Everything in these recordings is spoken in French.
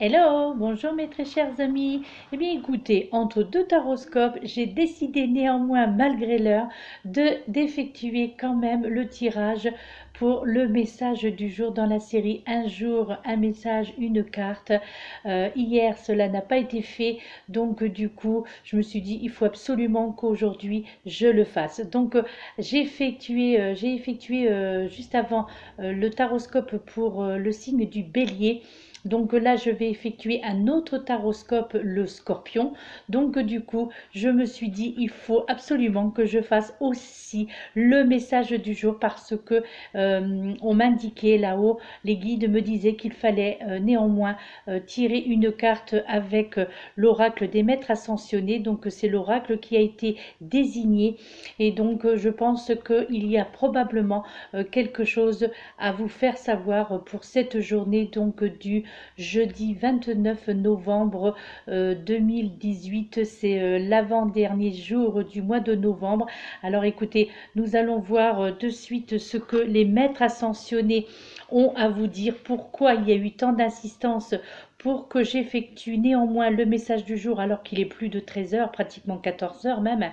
Hello, bonjour mes très chers amis. Eh bien écoutez, entre deux taroscopes, j'ai décidé néanmoins, malgré l'heure, d'effectuer quand même le tirage pour le message du jour dans la série Un jour, un message, une carte. Hier, cela n'a pas été fait, donc du coup, je me suis dit, il faut absolument qu'aujourd'hui, je le fasse. Donc j'ai effectué juste avant le taroscope pour le signe du Bélier. Donc là, je vais effectuer un autre taroscope, le Scorpion. Donc du coup, je me suis dit, il faut absolument que je fasse aussi le message du jour parce que on m'indiquait là-haut, les guides me disaient qu'il fallait néanmoins tirer une carte avec l'oracle des maîtres ascensionnés. Donc c'est l'oracle qui a été désigné et donc je pense qu'il y a probablement quelque chose à vous faire savoir pour cette journée donc du jeudi 29 novembre 2018. C'est l'avant-dernier jour du mois de novembre. Alors écoutez, nous allons voir de suite ce que les maîtres ascensionnés ont à vous dire, pourquoi il y a eu tant d'insistance pour que j'effectue néanmoins le message du jour alors qu'il est plus de 13 heures, pratiquement 14 heures même.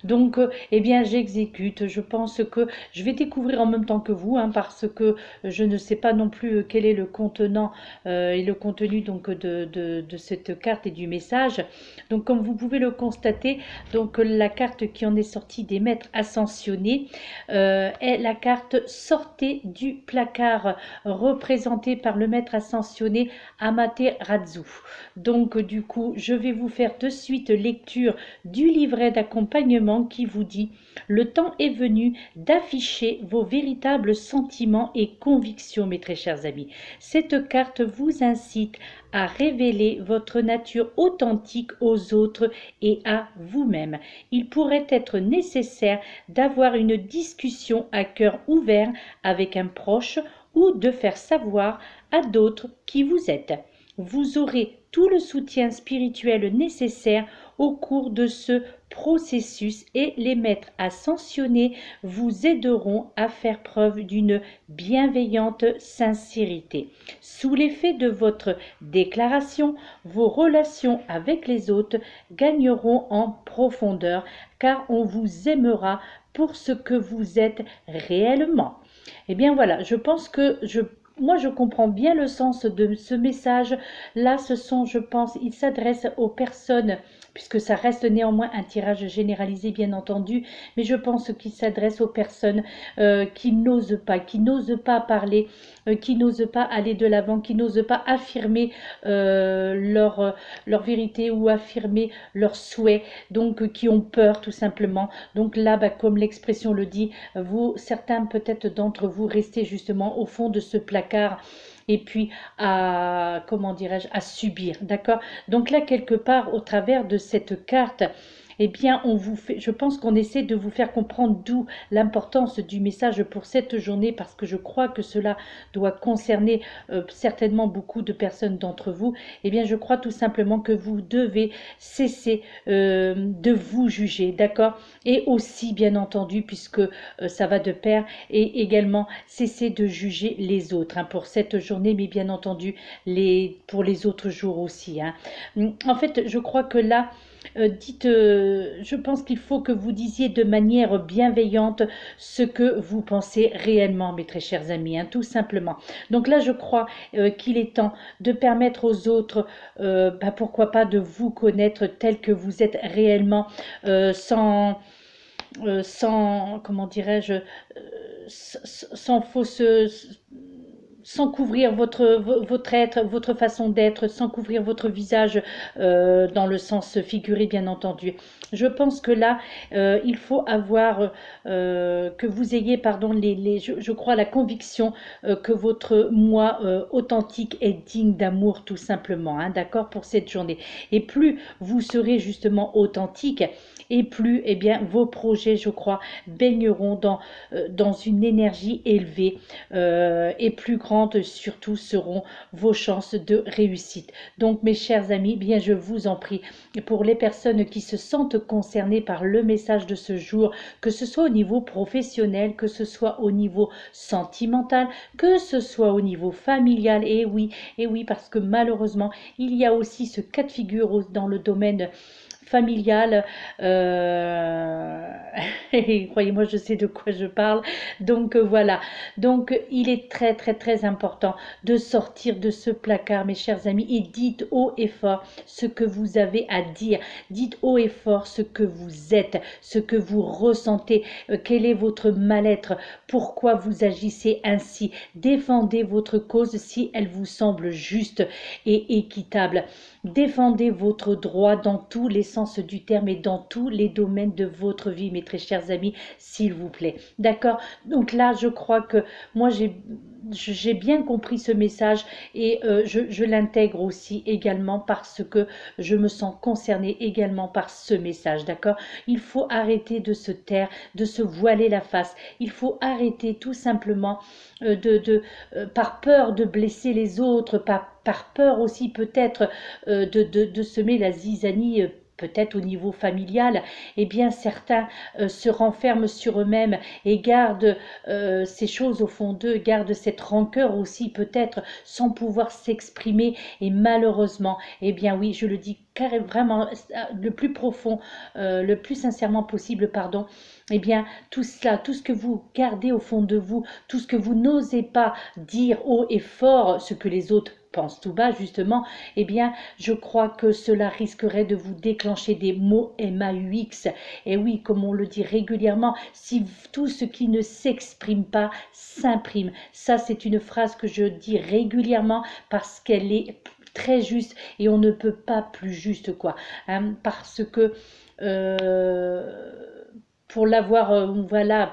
Donc, eh bien, j'exécute. Je pense que je vais découvrir en même temps que vous, hein, parce que je ne sais pas non plus quel est le contenant et le contenu donc de cette carte et du message. Donc, comme vous pouvez le constater, donc la carte qui en est sortie des maîtres ascensionnés est la carte Sortez du placard, représentée par le maître ascensionné Amaterasu. Donc, du coup, je vais vous faire de suite lecture du livret d'accompagnement qui vous dit « Le temps est venu d'afficher vos véritables sentiments et convictions, mes très chers amis. Cette carte vous incite à révéler votre nature authentique aux autres et à vous-même. Il pourrait être nécessaire d'avoir une discussion à cœur ouvert avec un proche ou de faire savoir à d'autres qui vous êtes. Vous aurez tout le soutien spirituel nécessaire au cours de ce processus et les maîtres ascensionnés vous aideront à faire preuve d'une bienveillante sincérité. Sous l'effet de votre déclaration, vos relations avec les autres gagneront en profondeur car on vous aimera pour ce que vous êtes réellement. Eh bien voilà, je pense que moi, je comprends bien le sens de ce message. Là, je pense, il s'adresse aux personnes, puisque ça reste néanmoins un tirage généralisé, bien entendu, mais je pense qu'il s'adresse aux personnes qui n'osent pas parler, qui n'osent pas aller de l'avant, qui n'osent pas affirmer leur vérité ou affirmer leurs souhaits, donc qui ont peur tout simplement. Donc là, comme l'expression le dit, certains peut-être d'entre vous restez justement au fond de ce placard et puis comment dirais-je, à subir, d'accord? Donc là, quelque part, au travers de cette carte, eh bien, je pense qu'on essaie de vous faire comprendre d'où l'importance du message pour cette journée, parce que je crois que cela doit concerner certainement beaucoup de personnes d'entre vous. Eh bien, je crois tout simplement que vous devez cesser de vous juger, d'accord? Et aussi, bien entendu, puisque ça va de pair, et également cesser de juger les autres, hein, pour cette journée, mais bien entendu pour les autres jours aussi, hein. En fait, je crois que là, je pense qu'il faut que vous disiez de manière bienveillante ce que vous pensez réellement, mes très chers amis, hein, tout simplement. Donc là, je crois qu'il est temps de permettre aux autres, pourquoi pas, de vous connaître tel que vous êtes réellement, sans comment dirais-je, sans fausse sans couvrir votre être, votre façon d'être, sans couvrir votre visage dans le sens figuré, bien entendu. Je pense que là, il faut avoir, que vous ayez, pardon, je crois, la conviction que votre moi authentique est digne d'amour, tout simplement, hein, d'accord, pour cette journée. Et plus vous serez justement authentique, et plus, eh bien, vos projets, je crois, baigneront dans une énergie élevée et plus grande grandes surtout seront vos chances de réussite. Donc mes chers amis, bien je vous en prie, pour les personnes qui se sentent concernées par le message de ce jour, que ce soit au niveau professionnel, que ce soit au niveau sentimental, que ce soit au niveau familial, et oui, parce que malheureusement, il y a aussi ce cas de figure dans le domaine familial. Et croyez-moi, je sais de quoi je parle. Donc voilà. Donc il est très très très important de sortir de ce placard, mes chers amis, et dites haut et fort ce que vous avez à dire. Dites haut et fort ce que vous êtes, ce que vous ressentez, quel est votre mal-être, pourquoi vous agissez ainsi. Défendez votre cause si elle vous semble juste et équitable. Défendez votre droit dans tous les sens du terme et dans tous les domaines de votre vie, mes très chers amis, s'il vous plaît. D'accord? Donc là, je crois que moi, j'ai bien compris ce message et je l'intègre aussi également parce que je me sens concernée également par ce message, d'accord? Il faut arrêter de se taire, de se voiler la face. Il faut arrêter tout simplement par peur de blesser les autres, par peur aussi peut-être de semer la zizanie, peut-être au niveau familial. Eh bien certains se renferment sur eux-mêmes et gardent ces choses au fond d'eux, gardent cette rancœur aussi peut-être sans pouvoir s'exprimer, et malheureusement, eh bien oui, je le dis carrément, vraiment le plus profond, le plus sincèrement possible, pardon, eh bien tout cela, tout ce que vous gardez au fond de vous, tout ce que vous n'osez pas dire haut et fort, ce que les autres pensent tout bas justement, eh bien je crois que cela risquerait de vous déclencher des mots MAUX. Et oui, comme on le dit régulièrement, si tout ce qui ne s'exprime pas s'imprime. Ça, c'est une phrase que je dis régulièrement parce qu'elle est très juste et on ne peut pas plus juste, quoi, hein, parce que pour l'avoir, voilà,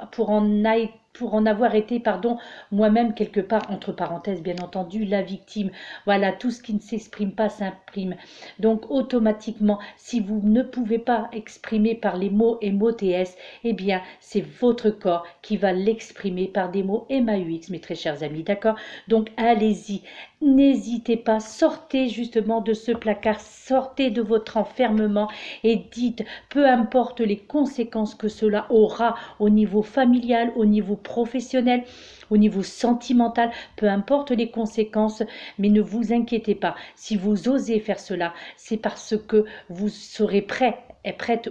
pour en avoir été, pardon, moi-même quelque part, entre parenthèses, bien entendu, la victime. Voilà, tout ce qui ne s'exprime pas s'imprime. Donc, automatiquement, si vous ne pouvez pas exprimer par les mots MOTS, eh bien, c'est votre corps qui va l'exprimer par des mots MAUX, mes très chers amis, d'accord? Donc, allez-y, n'hésitez pas, sortez justement de ce placard, sortez de votre enfermement et dites, peu importe les conséquences que cela aura au niveau familial, au niveau professionnel, au niveau sentimental, peu importe les conséquences, mais ne vous inquiétez pas. Si vous osez faire cela, c'est parce que vous serez prête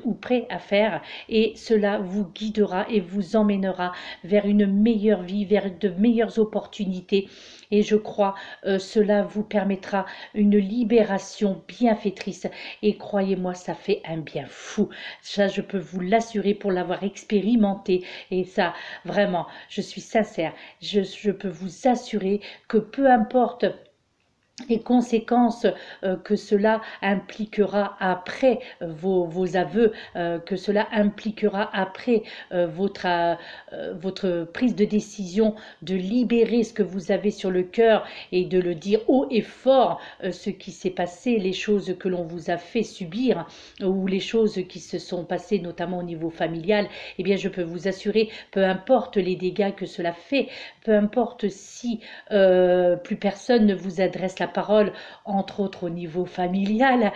ou prêt à faire, et cela vous guidera et vous emmènera vers une meilleure vie, vers de meilleures opportunités. Et je crois cela vous permettra une libération bienfaitrice. Et croyez-moi, ça fait un bien fou. Ça, je peux vous l'assurer pour l'avoir expérimenté. Et ça, vraiment, je suis sincère. Je peux vous assurer que peu importe les conséquences que cela impliquera après vos aveux, que cela impliquera après votre prise de décision de libérer ce que vous avez sur le cœur et de le dire haut et fort, ce qui s'est passé, les choses que l'on vous a fait subir ou les choses qui se sont passées notamment au niveau familial, eh bien je peux vous assurer, peu importe les dégâts que cela fait, peu importe si plus personne ne vous adresse la parole, entre autres au niveau familial,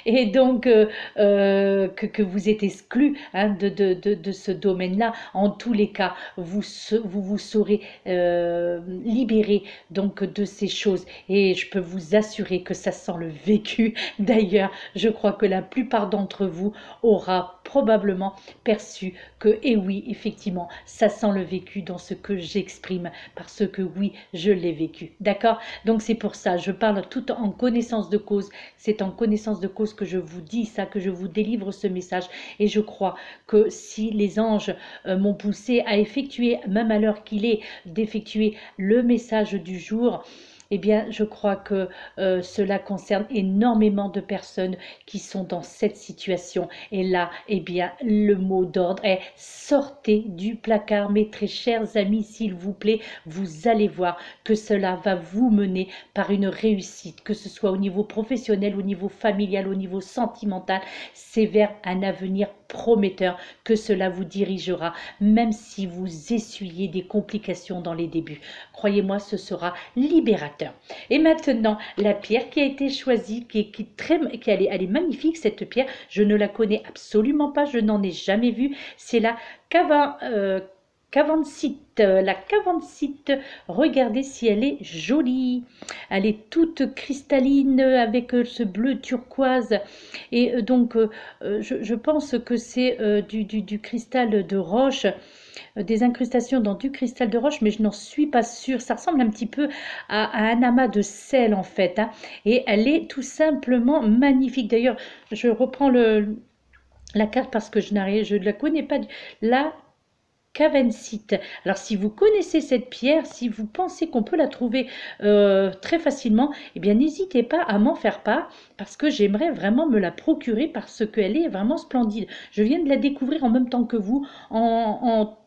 et donc que vous êtes exclu, hein, de ce domaine-là. En tous les cas, vous saurez libérer donc de ces choses, et je peux vous assurer que ça sent le vécu. D'ailleurs, je crois que la plupart d'entre vous aura probablement perçu que, et oui, effectivement, ça sent le vécu dans ce que j'exprime, parce que oui, je l'ai vécu, d'accord? Donc c'est pour ça, je parle tout en connaissance de cause, c'est en connaissance de cause que je vous dis ça, que je vous délivre ce message, et je crois que si les anges m'ont poussé à effectuer, même à l'heure qu'il est, d'effectuer le message du jour, eh bien, je crois que cela concerne énormément de personnes qui sont dans cette situation. Et là, eh bien, le mot d'ordre est sortez du placard, mes très chers amis, s'il vous plaît. Vous allez voir que cela va vous mener par une réussite, que ce soit au niveau professionnel, au niveau familial, au niveau sentimental. C'est vers un avenir prometteur que cela vous dirigera, même si vous essuyez des complications dans les débuts. Croyez-moi, ce sera libérateur. Et maintenant, la pierre qui a été choisie, elle est magnifique cette pierre, je ne la connais absolument pas, je n'en ai jamais vu, c'est la cavancite, la cavancite, regardez si elle est jolie, elle est toute cristalline avec ce bleu turquoise et je pense que c'est du cristal de roche, des incrustations dans du cristal de roche, mais je n'en suis pas sûre. Ça ressemble un petit peu à un amas de sel en fait, hein, et elle est tout simplement magnifique. D'ailleurs, je reprends la carte parce que je ne la connais pas. La cavancite. Alors si vous connaissez cette pierre, si vous pensez qu'on peut la trouver très facilement, eh bien n'hésitez pas à m'en faire part parce que j'aimerais vraiment me la procurer parce qu'elle est vraiment splendide. Je viens de la découvrir en même temps que vous en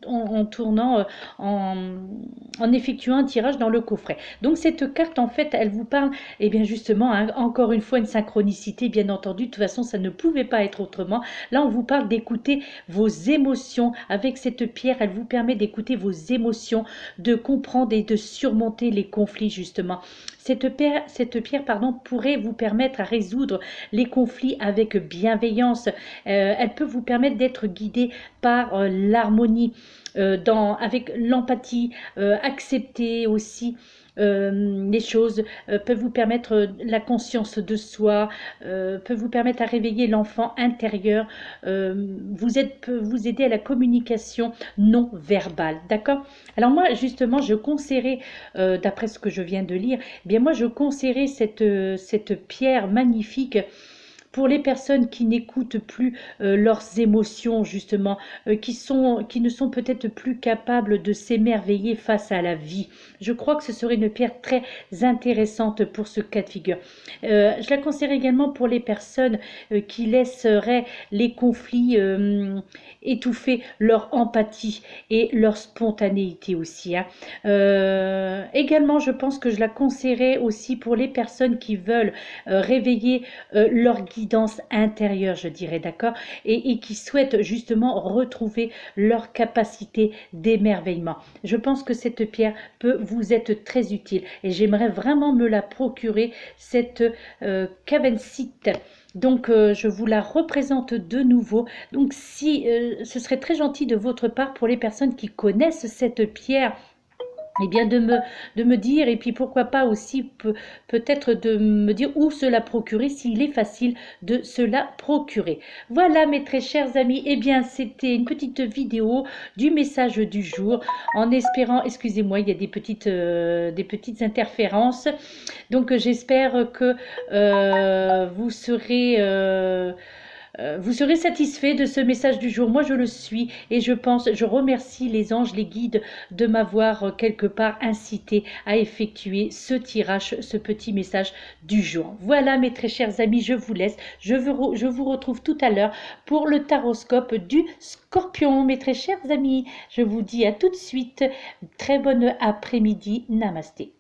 tournant, en effectuant un tirage dans le coffret. Donc cette carte en fait elle vous parle, eh bien justement, hein, encore une fois une synchronicité bien entendu, de toute façon ça ne pouvait pas être autrement. Là on vous parle d'écouter vos émotions avec cette pierre. Elle vous permet d'écouter vos émotions, de comprendre et de surmonter les conflits justement. Cette pierre pourrait vous permettre à résoudre les conflits avec bienveillance. Elle peut vous permettre d'être guidé par l'harmonie, avec l'empathie, accepter aussi les choses, peuvent vous permettre la conscience de soi, peut vous permettre à réveiller l'enfant intérieur, peut vous aider à la communication non verbale, d'accord? Alors moi justement je conseillerais, d'après ce que je viens de lire, eh bien moi je conseillerais cette pierre magnifique pour les personnes qui n'écoutent plus leurs émotions justement, qui ne sont peut-être plus capables de s'émerveiller face à la vie. Je crois que ce serait une pierre très intéressante pour ce cas de figure. Je la conseille également pour les personnes qui laisseraient les conflits étouffer leur empathie et leur spontanéité aussi, hein. Également, je pense que je la conseillerais aussi pour les personnes qui veulent réveiller leur guidance intérieure, je dirais, d'accord, et qui souhaitent justement retrouver leur capacité d'émerveillement. Je pense que cette pierre peut vous être très utile et j'aimerais vraiment me la procurer, cette cavancite. Donc je vous la représente de nouveau. Donc si ce serait très gentil de votre part pour les personnes qui connaissent cette pierre, eh bien de me dire, et puis pourquoi pas aussi peut-être de me dire où se la procurer, s'il est facile de se la procurer. Voilà mes très chers amis, eh bien c'était une petite vidéo du message du jour, en espérant, excusez-moi, il y a des petites interférences, donc j'espère que vous serez satisfait de ce message du jour. Moi, je le suis et je remercie les anges, les guides de m'avoir quelque part incité à effectuer ce tirage, ce petit message du jour. Voilà, mes très chers amis, je vous laisse. Je vous retrouve tout à l'heure pour le taroscope du Scorpion, mes très chers amis. Je vous dis à tout de suite. Très bonne après-midi. Namasté.